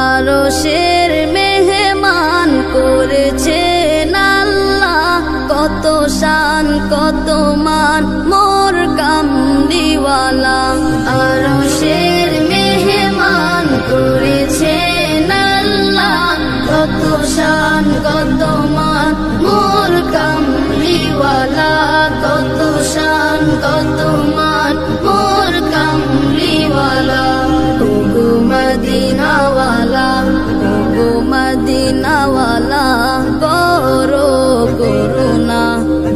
আরশের মেহমান করেছেন আল্লাহ, কত শান কত মান মোর কামলিওয়ালা। আরশের মেহমান করেছেন আল্লাহ, কত শান কত মান মোর কামলিওয়ালা, কত শান কত মান মোর কামলিওয়ালা। ওগো মদিনাওয়ালা, ওগো মদিনাওয়ালা, করো করুণা,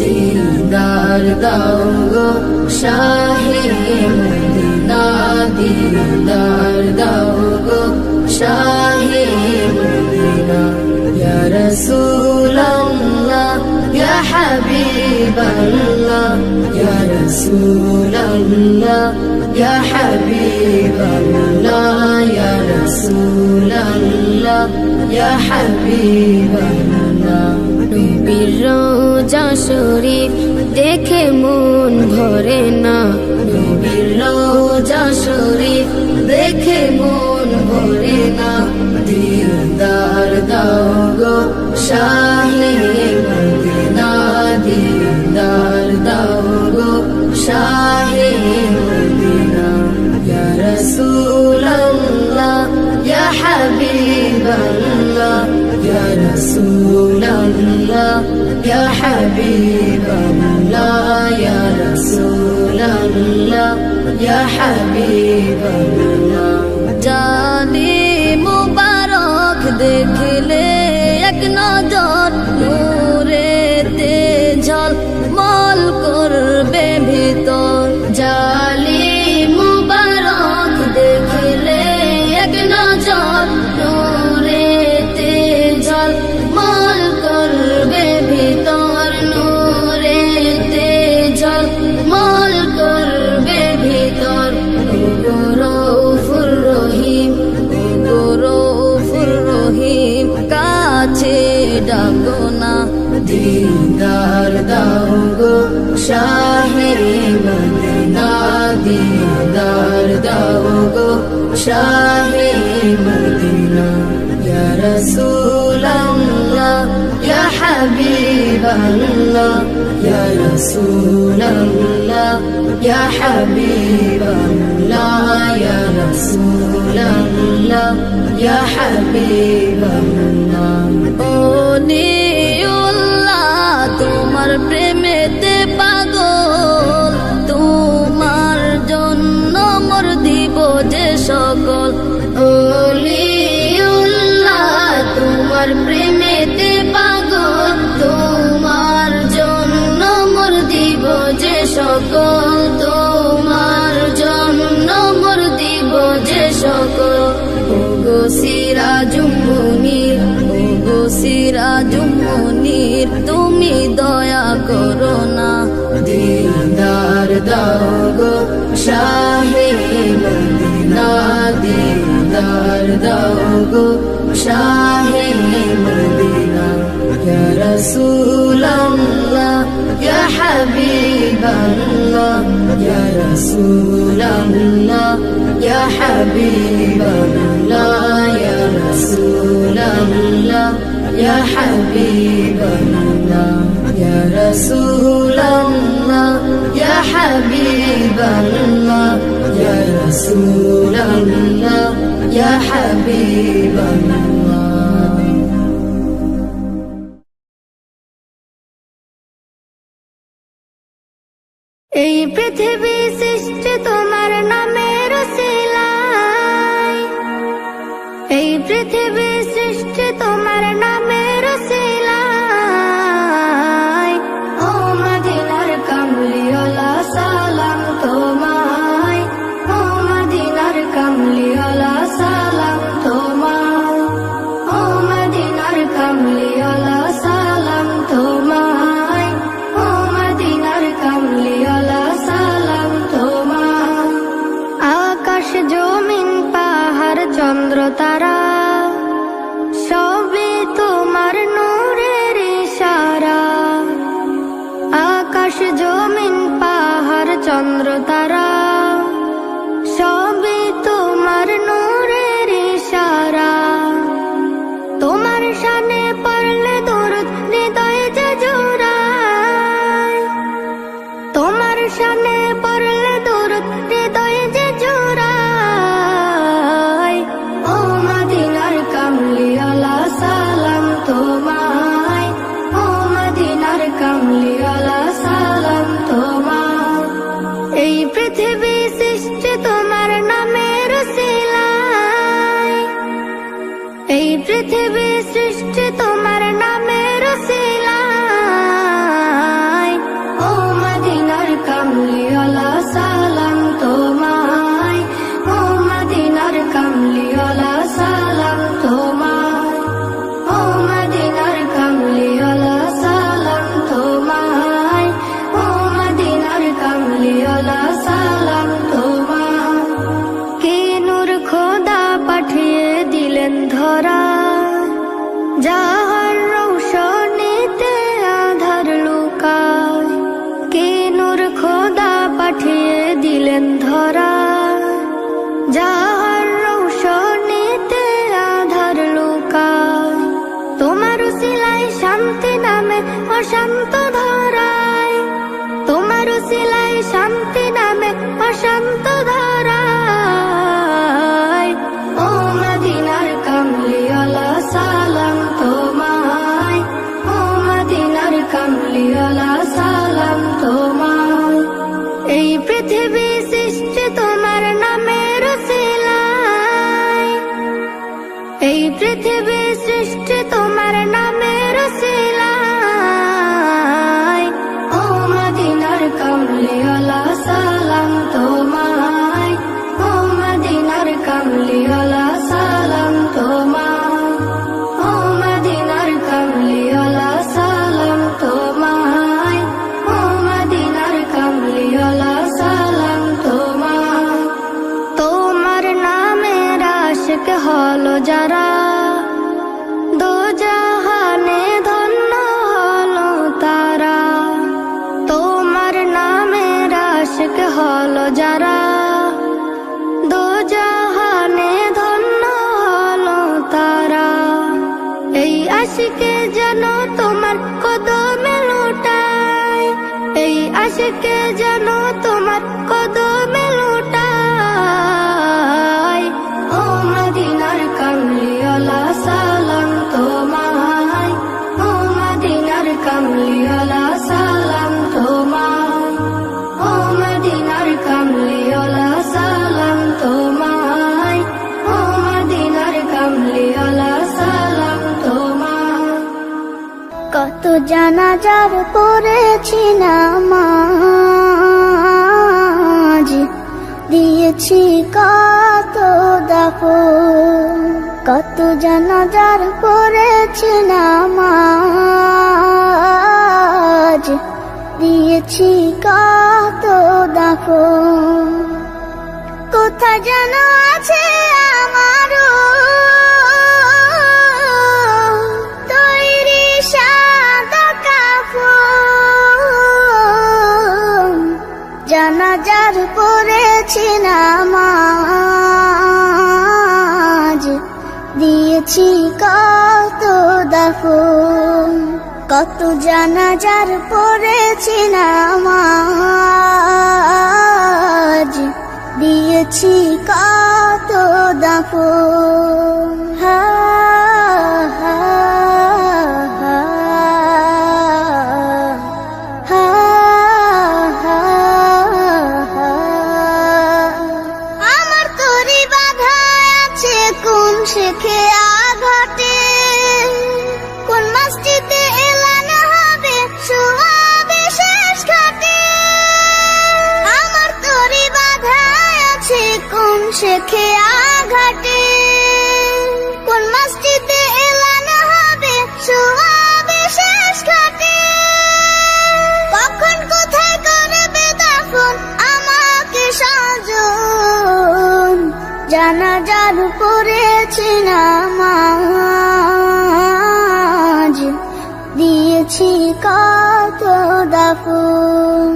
দিদার দাও গো শাহে মদিনা, দিদার দাও গো শাহে মদিনা। ইয়া রাসূলাল্লাহ ইয়া হাবিবাল্লাহ, ইয়া রাসূলাল্লাহ ইয়া হাবিবাল্লাহ, ইয়া রাসূলাল্লাহ ইয়া হাবিবাল্লাহ। নবীর রওজা শরীফ দেখে মন ভরে না, নবীর রওজা শরীফ দেখে মন ভরে না। দিদার দাও গো শাহে মদিনা, দিদার দাও গো শাহে মদিনা। ইয়া রাসূলাল্লাহ ইয়া হাবিবাল্লাহ, ইয়া রাসূলাল্লাহ ইয়া হাবিবাল্লাহ, ইয়া রাসূলাল্লাহ ইয়া হাবিবাল্লাহ। জানি মুবারক দেখলে এক নজর, নূরেতে ঝলমল করবে ভিতর। জালি মুবারক দেখলে এক নজর, নূরেতে ঝলমল করবে ভিতর, নূরেতে ঝলমল করবে ভিতর। ওগো রউফুর রহিম, ওগো রউফুর রহিম, কাছে ডাকো না, দিদার দাও গো শাহে মদিনা, দিদার দাও গো শাহে মদিনা। ইয়া রাসূলাল্লাহ ইয়া হাবিবাল্লাহ, ইয়া রাসূলাল্লাহ ইয়া হাবিবাল্লাহ, ইয়া রাসূলাল্লাহ ইয়া হাবিবাল্লাহ। ওলিউল্লাহ তোমার প্রেমেতে পাগল, তোমার জন্য মোর দিব যে সকল। ওলিউল্লাহ তোমার প্রেমেতে পাগল, তোমার জন্য মোর দিব যে সকল, তোমার জন্য মোর দিব যে সকল। ওগো সিরাজুম মুনীর, ওগো সিরাজুম মুনীর, তুমি দয়া করো না, দিদার দাও গো শাহে মদিনা, দিদার দাও গো শাহে মদিনা। ইয়া রাসূলাল্লাহ ইয়া হাবিবাল্লাহ, ইয়া রাসূলাল্লাহ ইয়া হাবিবাল্লাহ, ইয়া রাসূলাল্লাহ ইয়া হাবিবাল্লাহ, ইয়া রাসূলাল্লাহ ইয়া হাবিবাল্লাহ, ইয়া রাসূলাল্লাহ ইয়া হাবিবাল্লাহ। এই পৃথিবী সৃষ্টি তোমার নামের উসিলায়, এই পৃথিবী সৃষ্টি তোমার নামের উসিলায়। ও মদিনার কামলিওয়ালা সালাম তোমায়, ও মদিনার কামলিওয়ালা সালাম তোমায়, ও মদিনার কামলিওয়ালা সালাম তোমায়, ও মদিনার কামলিওয়ালা সালাম তোমায়। আকাশ জমিন পাহাড় চন্দ্র তারা সবই তোমার নূরের ইশারা। আকাশ জমিন পাহাড় চন্দ্র তারা সবই তোমার নূরের ইশারা। অশান্ত ধরায়, তোমার উসিলায় শান্তি নামে অশান্ত ধরায়। ও মদিনার কামলিওয়ালা সালাম তোমায়, ও মদিনার কামলিওয়ালা সালাম তোমায়। এই পৃথিবী সৃষ্টি তোমার নামের উসিলায়, এই পৃথিবী সৃষ্টি তোমার নামের উসিলায়। ও মদিনার কামলিওয়ালা সালাম তোমায়, ও মদিনার কামলিওয়ালা সালাম তোমায়, ও মদিনার কামলিওয়ালা সালাম তোমায়, ও মদিনার কামলিওয়ালা সালাম তোমায়। তোমার নামের আশিক হলো যারা, দোজাহানে ধন্য হলো তারা। তোমার নামের আশিক হলো যারা, দোজাহানে ধন্য হলো তারা। এই আশিকে যেন তোমার কদমে লুটায়, এই আশিকে যেন তোমার কদমে লুটায়। ও মদিনার কামলিওয়ালা সালাম তোমায়, ও মদিনার কামলিওয়ালা সালাম তোমায়, ও মদিনার কামলিওয়ালা সালাম তোমায়, ও মদিনার কামলিওয়ালা সালাম তোমায়। কত জানাজার পড়েছি নামাজ, দিয়েছি কত দাফন। কত জানাজার পড়েছি নামাজ, দিয়েছি কত দাফন। কোথায় যেন আছে আমারও তৈরি সাদা কাফন। জানাজার পড়েছি নামাজ, দিয়েছি কত দাফন। কত জানাজার পড়েছি নামাজ, দিয়েছি কত দাফন। হা হা হা হা হা হা। আমার তরি বাধা আছে কোন শেখে আঘাটে, কোন মসজিদে এলান হবে সুয়াবে শেষ ঘাটে। আমার তরি বাধা আছে কোন শেখে আঘাটে, কোন মসজিদে এলান হবে সুয়াবে শেষ ঘাটে। কখন কোথায় করবে দাফন আমাকে সাজন। জানাজার পড়েছি নামাজ, দিয়েছি কত দাফন।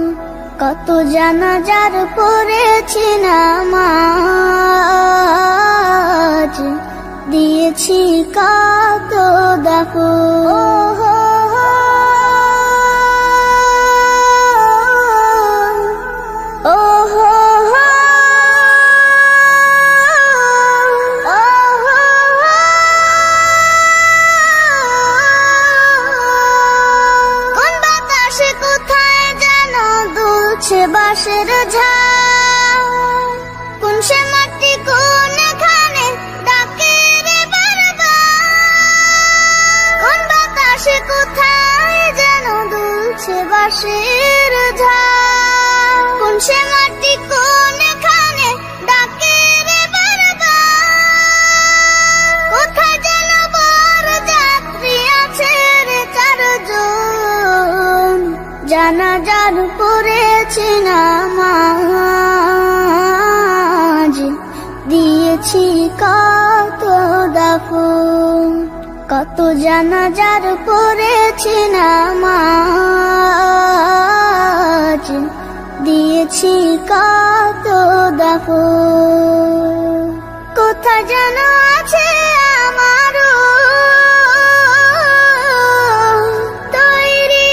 কত জানাজার পড়েছি নামাজ, দিয়েছি কত দাফন। ও হো হো কোন বাতাসে কোথায় যেন দুলছে বাঁশের ঝাড়, কোন সে মাটি কোন এখানে ডাকে রে বারবার। কোন বাতাসে কোথায় যেন দুলছে বাঁশের ঝাড়, কোন সে মাটি কোন এখানে ডাকে রে বারবার। কোথায় যেন বর যাত্রী আছে রে চারজন। জানাজার পড়েছি নামাজ, দিয়েছি কত দাফন। কত জানাজার পড়েছি নামাজ, দিয়েছি কত দাফন। কোথায় যেন আছে আমারও তৈরি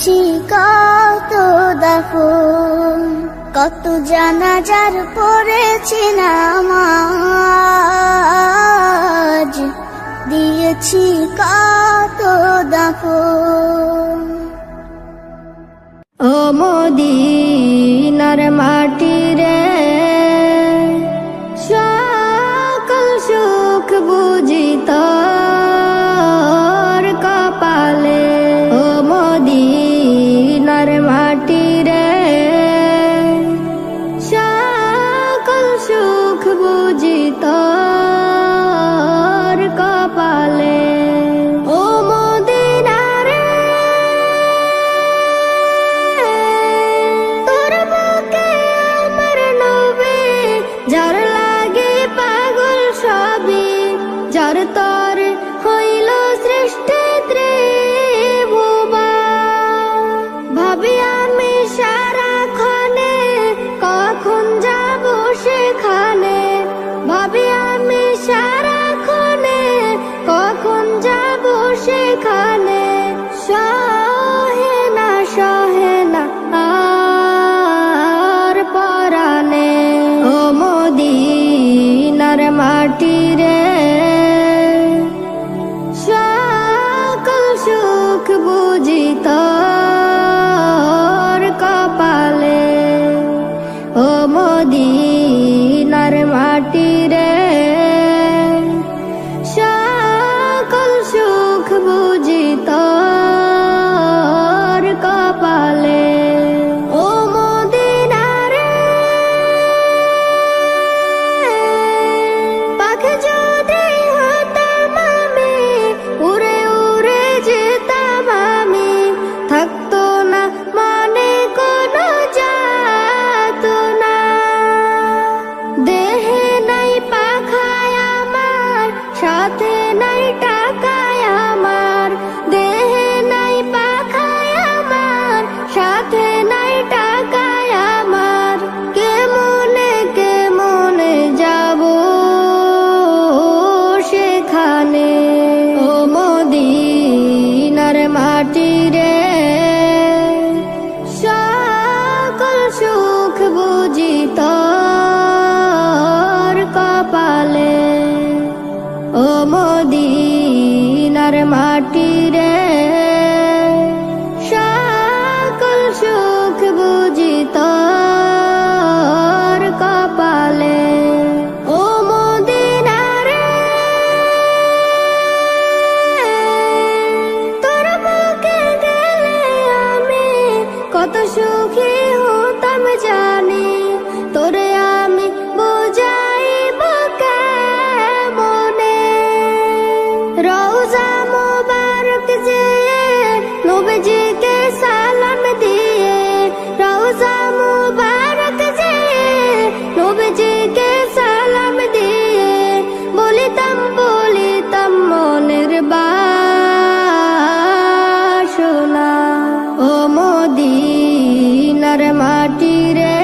দিয়েছি কত দাফন, কত জানাজার পড়েছি নামাজ, দিয়েছি কত দাফন। ও মদিনার মাটি রে, সকল সুখ বুঝি তোর কপালে। ও মদিনার মাটি রে, সকল সুখ বুঝি তোর কপালে। ও মদিনা রে, তোর বুকে আমার নবী, যার লাগে পাগল সবই, যার তর হইল সৃষ্টি ত্রিভুবন। ভাবি আমি সারাক্ষণে কখন যাব সেখানে, ভাবি আমি সারাক্ষণে কখন যাব সেখানে। সহে না আর পরানে। ও মদিনার মাটি রে, সকল সুখ বুঝি তোর কপালে। ও মদিনার মাটি রে, সকল সুখ বুঝি তোর কপালে। ও মদিনা রে, পাখি যদি হতাম আমি, উড়ে উড়ে যেতাম আমি, থাকতো না মনে কোনো যাতনা। দেহে নাই পাখায় আমার, সাথে নাই টাকায় আমার, দেহে নাই পাখায় আমার, সাথে নাই টাকায় আমার। কেমনে যাব সেখানে। ও মদিনার মাটি রে, সকল সুখ বুঝি তোর কপালে। ও মদিনার মাটি রে, সকল সুখ বুঝি তোর কপালে। ও মদিনা রে, তোর বুকে গেলে আমি কত সুখী হতাম জানি, তোরে আমি বুঝাইব কেমনে। রওজা মুবারক যেয়ে নবীজিকে সালাম দিয়ে, রওজা মুবারক যেয়ে নবীজিকে সালাম দিয়ে, বলিতাম মনের বাসনা। ও মদিনার মাটি রে,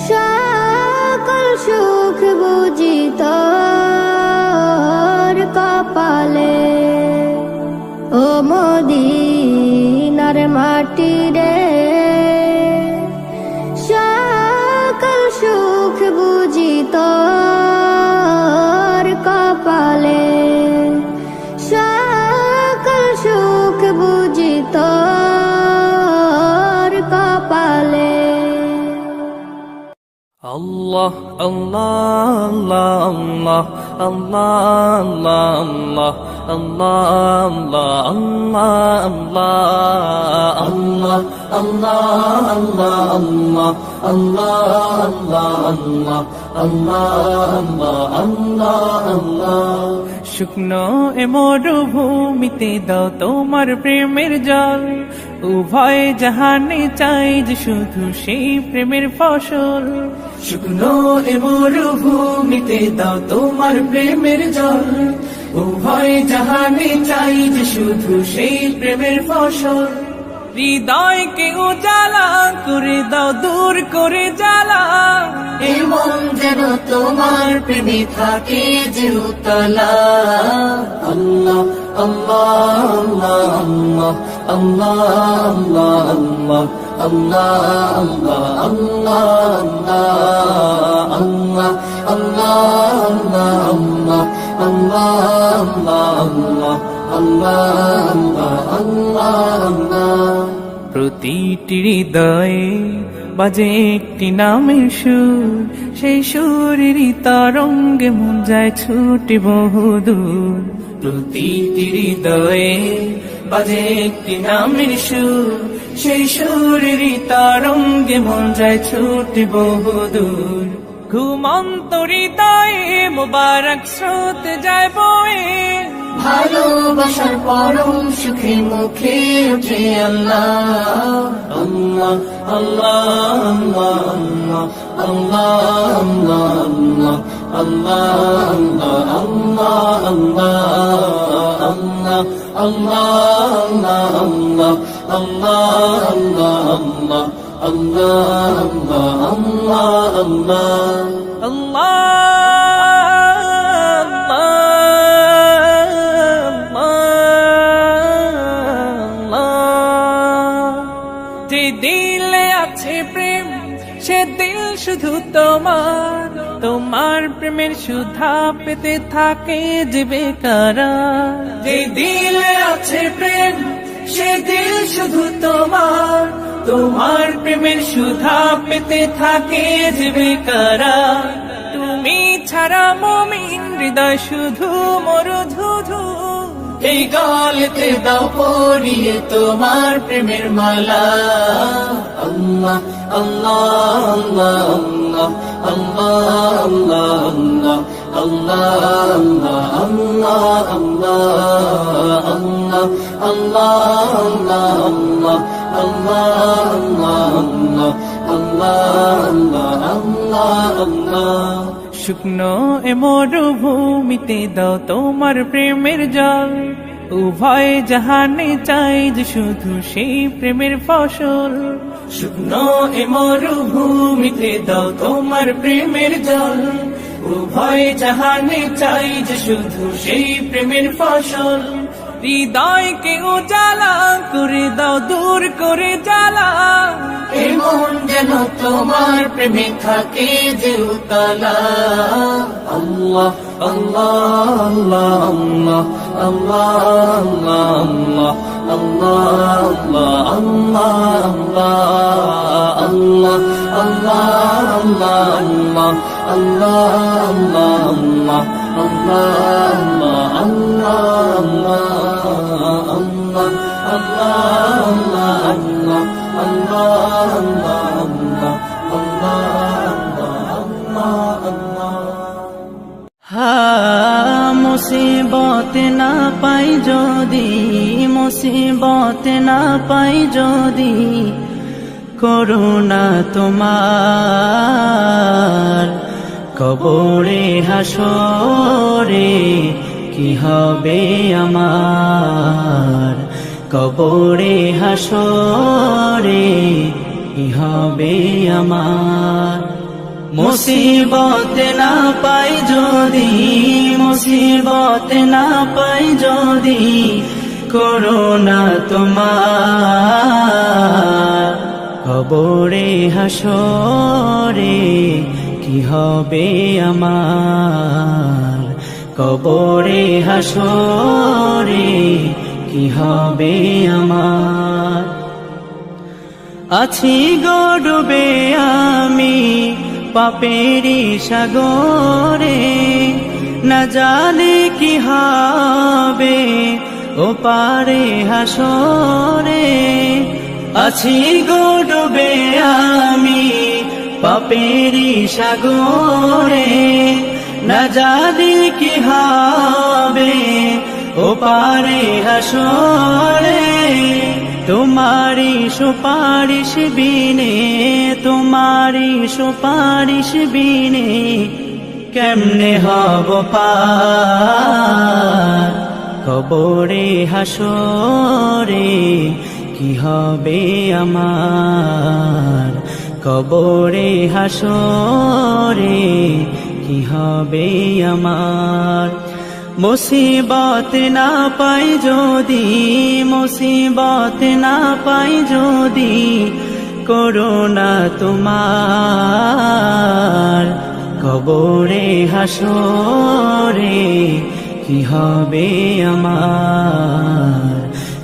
সকল সুখ বুঝি তোর কপালে। ও মদিনার মাটি রে, সকল সুখ বুঝি তোর কপালে। সকল সুখ বুঝি তোর কপালে। Allah Allah Allah Allah Allah Allah Allah শুকনো এ মরুভূমিতে দাও তোমার প্রেমের জল, উভয় জাহানে চাই যে শুধু সেই প্রেমের ফসল। শুকনো এ মরুভূমিতে দাও তোমার প্রেমের জল, উভয় জাহানে চাই যে শুধু সেই প্রেমের ফসল। হৃদয়কে উজালা করে দাও, দূর করে জ্বালা, এই মন যেন তোমার প্রেমে থাকে যে উতলা। আল্লাহ প্রতিটি হৃদয়ে বাজে একটি নামের সুর, সেই সুরেরই তরঙ্গে মন যায় ছুটে বহুদূর। প্রতিটি হৃদয়ে বাজে একটি নামের সুর, সেই সুরেরই তরঙ্গে মন যায় ছুটে বহুদূর। ঘুমন্ত হৃদয়ে মোবারক স্রোত যায় বয়ে, ভালোবাসার পরম সুখে মুখে উঠে আল্লাহ আল্লাহ আল্লাহ আল্লাহ আল্লাহ আল্লাহ আল্লাহ যে দিলে আছে প্রেম সে দিল শুধু তোমার, তোমার প্রেমের সুধা পেতে থাকে যে বেকারার। যে দিলে আছে প্রেম সে দিল শুধু তোমার, তোমার প্রেমের সুধা পেতে থাকে যে বেকারার। তুমি ছাড়া মুমিন হৃদয় শুধু মরুধুধু, এই গলতে দাও পরিয়ে তোমার প্রেমের মালা আল্লাহ আল্লাহ আল্লাহ আল্লাহ আল্লাহ আল্লাহ আল্লাহ আল্লাহ। শুকনো এ মরুভূমিতে দাও তোমার প্রেমের জল, উভয় জাহানে চাই যে শুধু সেই প্রেমের ফসল। শুকনো এ মরুভূমিতে দাও তোমার প্রেমের জল, উভয় জাহানে চাই যে শুধু সেই প্রেমের ফসল। হৃদয়কে উজালা করে দাও দূর করে জ্বালা, এমন যেন তোমার প্রেমে থাকে যে উতলা আল্লাহ আল্লাহ আল্লাহ আল্লাহ মুসিবত না পাই যদি, মুসিবত না পাই যদি, করুণা তোমার কবরে হাসরে কি হবে আমার, কবরে হাসরে কি হবে আমার। মুসিবত না পাই যদি, মুসিবত না পাই যদি, করুণা তোমার কবরে হাসরে কি হবে আমার, কবরে হাসরে কি হবে আমার। আছি গো ডুবে আমি পাপেরি সাগরে, না জানি কি হবে ও পারে হাসরে। আছি গো ডুবে আমি পাপেরি সাগরে, না জানি কি হবে ও পারে হাসরে। তোমারি সুপারিশ বিনে, তোমারি সুপারিশ বিনে কেমনে হব পার, কবরে হাসরে কি হবে আমার, কবরে হাসরে কি হবে আমার। মুসিবত না পাই যদি, মুসিবত না পাই যদি, করুণা তোমার কবরে হাসরে কি হবে আমার,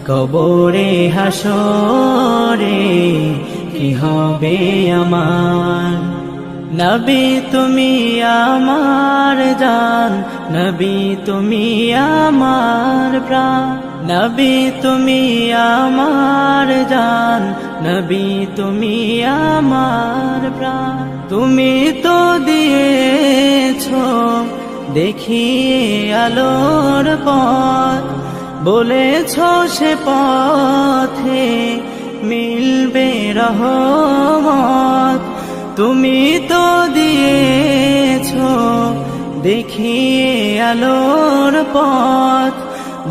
কবরে হাসরে কি হবে আমার। নবী তুমি আমার জান, নবী তুমি আমার প্রাণ, নবী তুমি আমার জান, নবী তুমি আমার প্রাণ। তুমি তো দিয়েছো দেখিয়ে আলোর পথ, বলেছো সে পথে মিলবে রহমত। তুমি তো দিয়েছো দেখিয়ে আলোর পথ,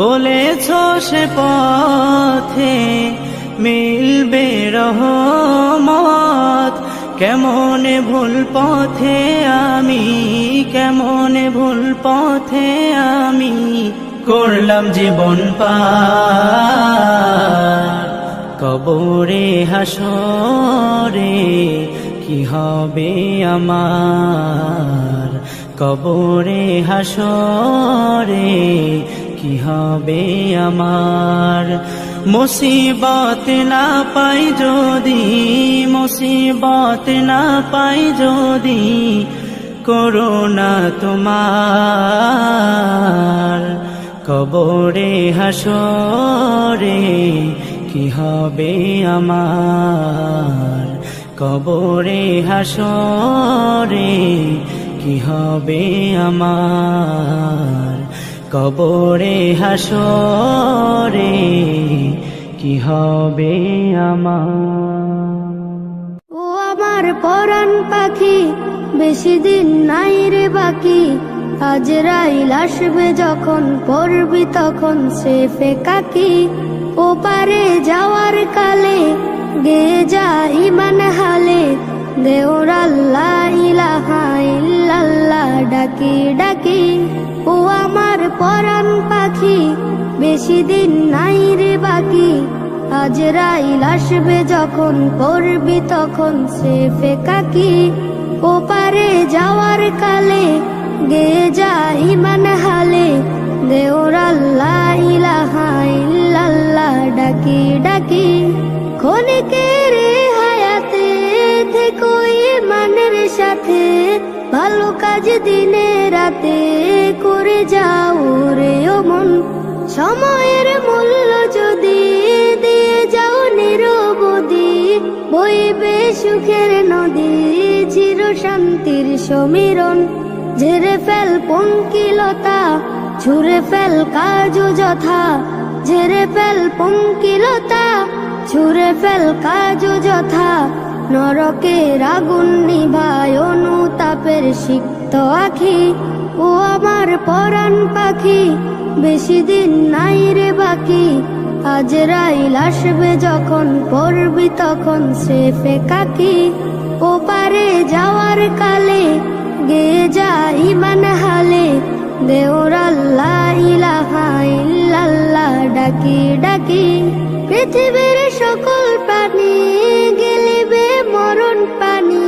বলেছো সে পথে মিলবে রহমত। কেমনে ভুল পথে আমি, কেমনে ভুল পথে আমি করলাম জীবন পার, কবরে হাসরে কি হবে আমার, কবরে হাসরে কি হবে আমার। মুসিবত না পাই যদি, মুসিবত না পাই যদি, করুণা তোমার কবরে হাসরে কি হবে আমার, কবরে হাসরে কি হবে আমার, কবরে হাসরে কি হবে আমার। ও আমার পরাণ পাখি বেশি দিন নাই রে বাকি, আজরাইল আসবে যখন পড়বি তখন সে ফেকাকি। ও পারে যাওয়ার কালে গে যা ইমান হালে, দেওর আল্লাহ ইলাহা ইল্লাল্লাহ ডাকি ডাকি। ও আমার পরাণ পাখি বেশি দিন নাই রে বাকি, আজরাইল আসবে যখন পড়বি তখন সে ফেকাকি। ও পারে যাওয়ার কালে গে যা ইমান হালে, দেওর আল্লাহ ইলাহা ইল্লাল্লাহ ডাকি ডাকি। ক্ষণিকের হায়াতে থেকো ইমানের সাথে, ভালো কাজ দিনে রাতে করে যাও রে ও মন। সময়ের মূল্য যদি দিয়ে যাও নিরবধি, বইবে সুখের নদী চির শান্তির সমীরণ। ঝেড়ে ফেল পঙ্কিলতা, ছুঁড়ে ফেল কাজ যথা, ঝেড়ে ফেল পঙ্কিলতা, ছুঁড়ে ফেল কাজ যথা। নরকের আগুন নিভায় অনুতাপের সিক্ত আখি। ও আমার পরাণ পাখি বেশি দিন নাই রে বাকি, আজরাইল আসবে যখন পড়বি তখন সে ফেকাকি। ও পারে যাওয়ার কালে গে যা ইমান হালে, দেওর আল্লাহ ইলাহা ইল্লাল্লাহ ডাকি ডাকি। পৃথিবীর সকল প্রাণী গেলিবে মরণ পানি,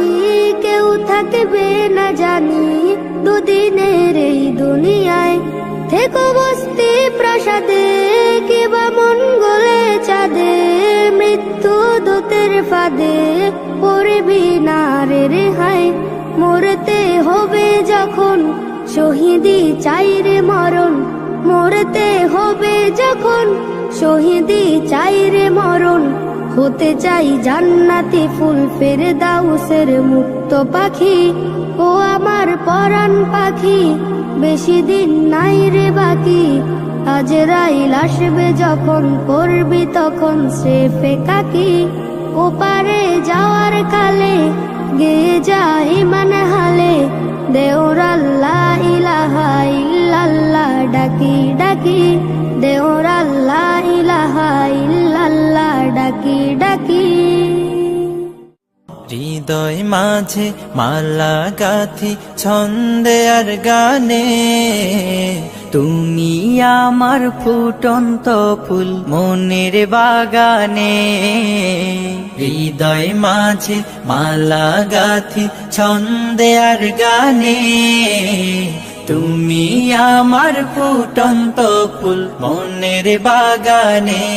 কেউ থাকবে না জানি দুদিনের এই দুনিয়ায়। থেকো বস্তি প্রাসাদে কিবা মঙ্গলে চাঁদে, মৃত্যু দূতের ফাঁদে পড়বি না রে রেহাই। মরতে হবে যখন শহীদি চাই রে মরণ, মরতে হবে যখন শহীদি চাই রে মরণ। হতে চাই জান্নাতি ফুল ফেরদাউসের মুক্ত পাখি। ও আমার পরাণ পাখি বেশি দিন নাই রে বাকি, আজরাইল আসবে যখন পড়বি তখন সে ফেকাকি। ও পারে যাওয়ার কালে গে যা ইমান হালে, দেওর আল্লাহ ইলাহা ইল্লাল্লাহ ডাকি ডাকি। দেওর আল্লাহ ইলাহা ইল্লাল্লাহ ডাকি ডাকি। হৃদয় মাঝে মালা গাথি ছন্দে আর গানে, তুমি আমার ফুটন্ত ফুল মনের বাগানে, হৃদয় মাঝে মালা গাথি ছন্দে আর গানে। তুমি আমার ফুটন্ত ফুল মনের বাগানে,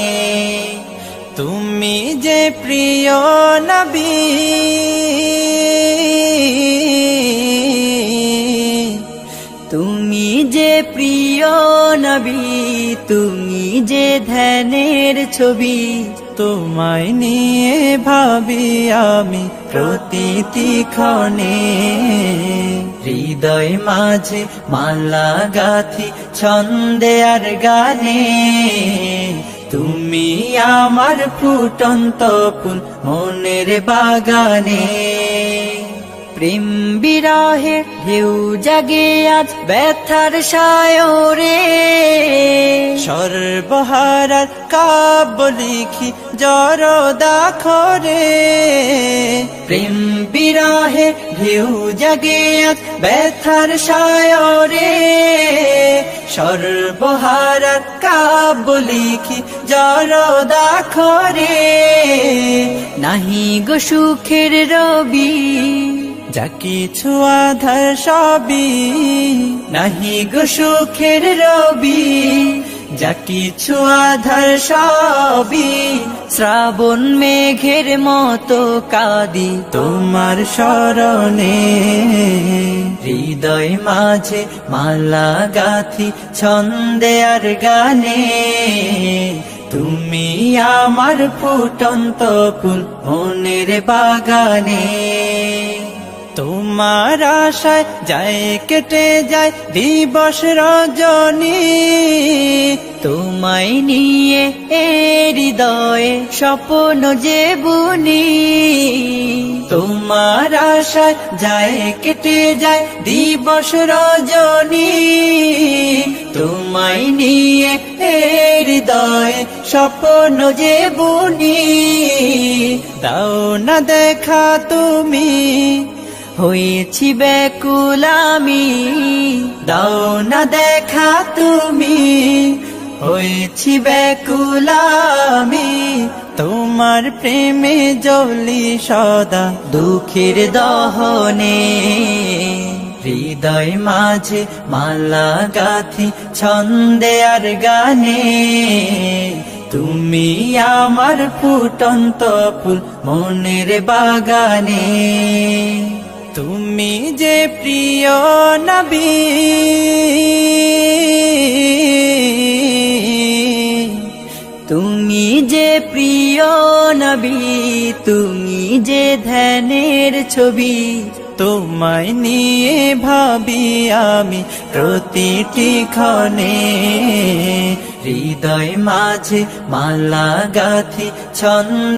তুমি যে প্রিয় নবী, তুমি যে প্রিয় নবী, তুমি যে ধ্যানের ছবি। তোমায় নিয়ে ভাবি আমি প্রতিটি ক্ষণে, হৃদয় মাঝে মালা গাথি ছন্দে আর গানে। তুমি আমার ফুটন্ত ফুল মনের বাগানে। প্রেম বিরহে ঢেউ জাগে আজ ব্যথার সায়রে, সর্বহারার কাব্য লিখি জরদাখরে। প্রেম বিরহে ঢেউ জাগে আজ ব্যথার সায়রে, সর্বহারার কাব্য লিখি জরদাখরে। নাহি গো সুখের রবি, যা কিছু আধার সবই, নাহি গো সুখের রবি, যা কিছু আধার সবই। শ্রাবণ মেঘের মতো কাঁদি তোমার শরণে, হৃদয় মাঝে মালা গাথি ছন্দে আর গানে। তুমি আমার ফুটন্ত ফুল মনের বাগানে। তোমার আশায় যায় কেটে যায় দিবস রজনী, তোমায় নিয়ে হৃদয়ে স্বপ্ন যে বুনি। তোমার আশায় যায় কেটে যায় দিবস রজনী, তোমায় নিয়ে হৃদয়ে স্বপ্ন যে বুনি। দাও না দেখা তুমি, হয়েছি ব্যাকুল আমি। দাও না দেখা তুমি, হয়েছি ব্যাকুল আমি। তোমার প্রেমে জ্বলি সদা দুঃখের দহনে, হৃদয় মাঝে মালা গাথি ছন্দে আর গানে। তুমি আমার ফুটন্ত ফুল মনের বাগানে, তুমি যে প্রিয় নবী, তুমি যে প্রিয় নবী, তুমি যে ধ্যানের ছবি। তোমায় নিয়ে ভাবি আমি প্রতিটি ক্ষণে, হৃদয় মাঝে মালা গাথি ছন্দ